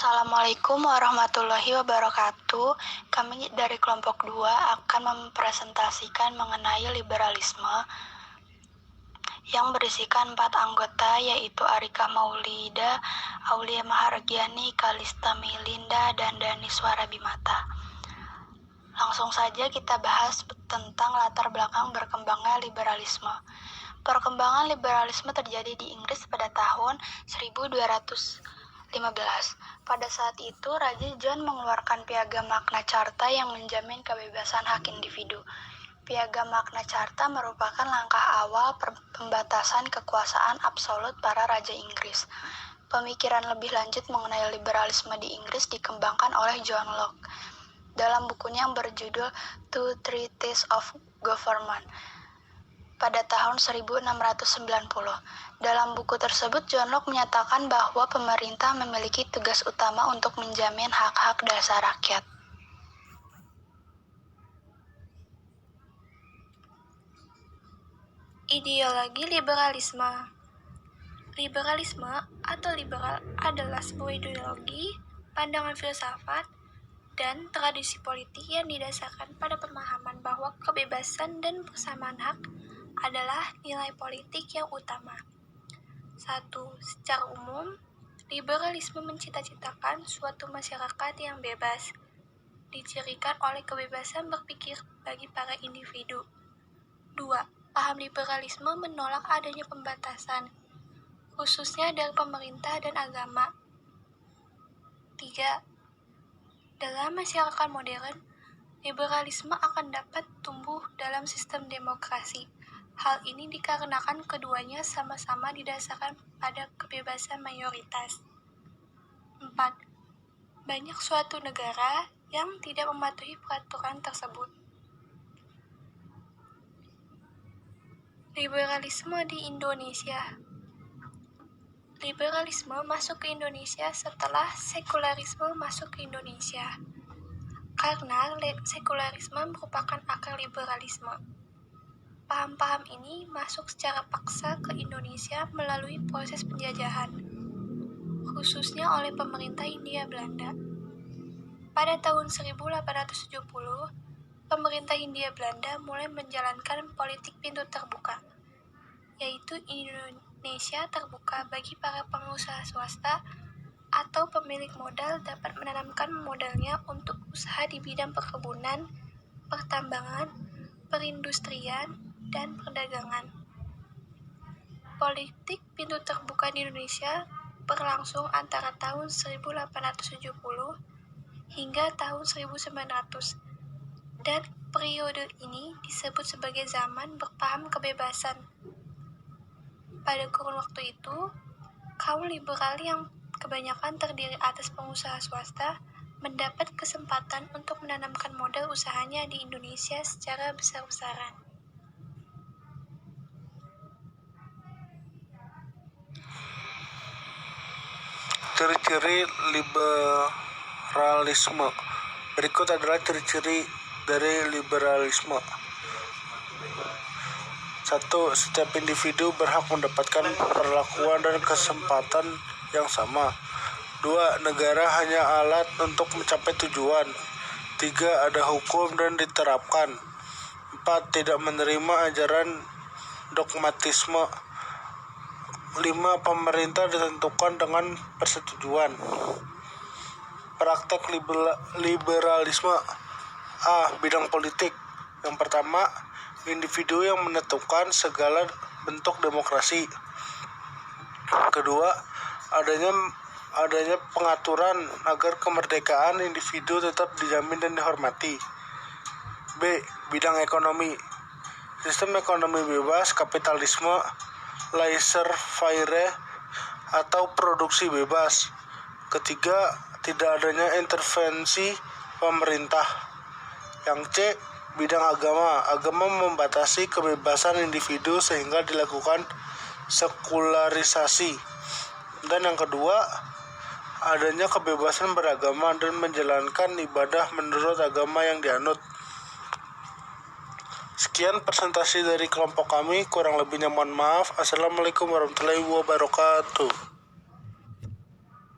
Assalamualaikum warahmatullahi wabarakatuh. Kami dari kelompok 2 akan mempresentasikan mengenai liberalisme yang berisikan 4 anggota, yaitu Arika Maulida, Aulia Mahargiani, Kalista Milinda, dan Dani Suara Bimata. Langsung saja kita bahas tentang latar belakang berkembangnya liberalisme. Perkembangan liberalisme terjadi di Inggris pada tahun 1215. Pada saat itu, Raja John mengeluarkan Piagam Magna Carta yang menjamin kebebasan hak individu. Piagam Magna Carta merupakan langkah awal pembatasan kekuasaan absolut para Raja Inggris. Pemikiran lebih lanjut mengenai liberalisme di Inggris dikembangkan oleh John Locke dalam bukunya yang berjudul Two Treatises of Government pada tahun 1690. Dalam buku tersebut, John Locke menyatakan bahwa pemerintah memiliki tugas utama untuk menjamin hak-hak dasar rakyat. Ideologi liberalisme. Liberalisme atau liberal adalah sebuah ideologi, pandangan filsafat, dan tradisi politik yang didasarkan pada pemahaman bahwa kebebasan dan persamaan hak adalah nilai politik yang utama. 1. Secara umum, liberalisme mencita-citakan suatu masyarakat yang bebas, dicirikan oleh kebebasan berpikir bagi para individu. 2. Paham liberalisme menolak adanya pembatasan, khususnya dari pemerintah dan agama. 3. Dalam masyarakat modern, liberalisme akan dapat tumbuh dalam sistem demokrasi. Hal ini dikarenakan keduanya sama-sama didasarkan pada kebebasan mayoritas. 4. Banyak suatu negara yang tidak mematuhi peraturan tersebut. Liberalisme di Indonesia. Liberalisme masuk ke Indonesia setelah sekularisme masuk ke Indonesia. Karena sekularisme merupakan akar liberalisme. Paham-paham ini masuk secara paksa ke Indonesia melalui proses penjajahan, khususnya oleh pemerintah Hindia Belanda. Pada tahun 1870, pemerintah Hindia Belanda mulai menjalankan politik pintu terbuka, yaitu Indonesia terbuka bagi para pengusaha swasta atau pemilik modal dapat menanamkan modalnya untuk usaha di bidang perkebunan, pertambangan, perindustrian, dan perdagangan. Politik pintu terbuka di Indonesia berlangsung antara tahun 1870 hingga tahun 1900, dan periode ini disebut sebagai zaman berpaham kebebasan. Pada kurun waktu itu, kaum liberal yang kebanyakan terdiri atas pengusaha swasta mendapat kesempatan untuk menanamkan modal usahanya di Indonesia secara besar-besaran. Ciri-ciri liberalisme. Berikut adalah ciri-ciri dari liberalisme. 1. Setiap individu berhak mendapatkan perlakuan dan kesempatan yang sama. 2. Negara hanya alat untuk mencapai tujuan. 3. Ada hukum dan diterapkan. 4. Tidak menerima ajaran dogmatisme. 5. Pemerintah ditentukan dengan persetujuan. Praktek liberalisme. A. Bidang politik. Yang pertama, individu yang menentukan segala bentuk demokrasi. Kedua, adanya pengaturan agar kemerdekaan individu tetap dijamin dan dihormati. B. Bidang ekonomi. Sistem ekonomi bebas, kapitalisme, laissez-faire atau produksi bebas. Ketiga, tidak adanya intervensi pemerintah. Yang C. Bidang agama. Agama membatasi kebebasan individu sehingga dilakukan sekularisasi. Dan yang kedua, adanya kebebasan beragama dan menjalankan ibadah menurut agama yang dianut. Sekian presentasi dari kelompok kami, kurang lebihnya mohon maaf. Assalamualaikum warahmatullahi wabarakatuh.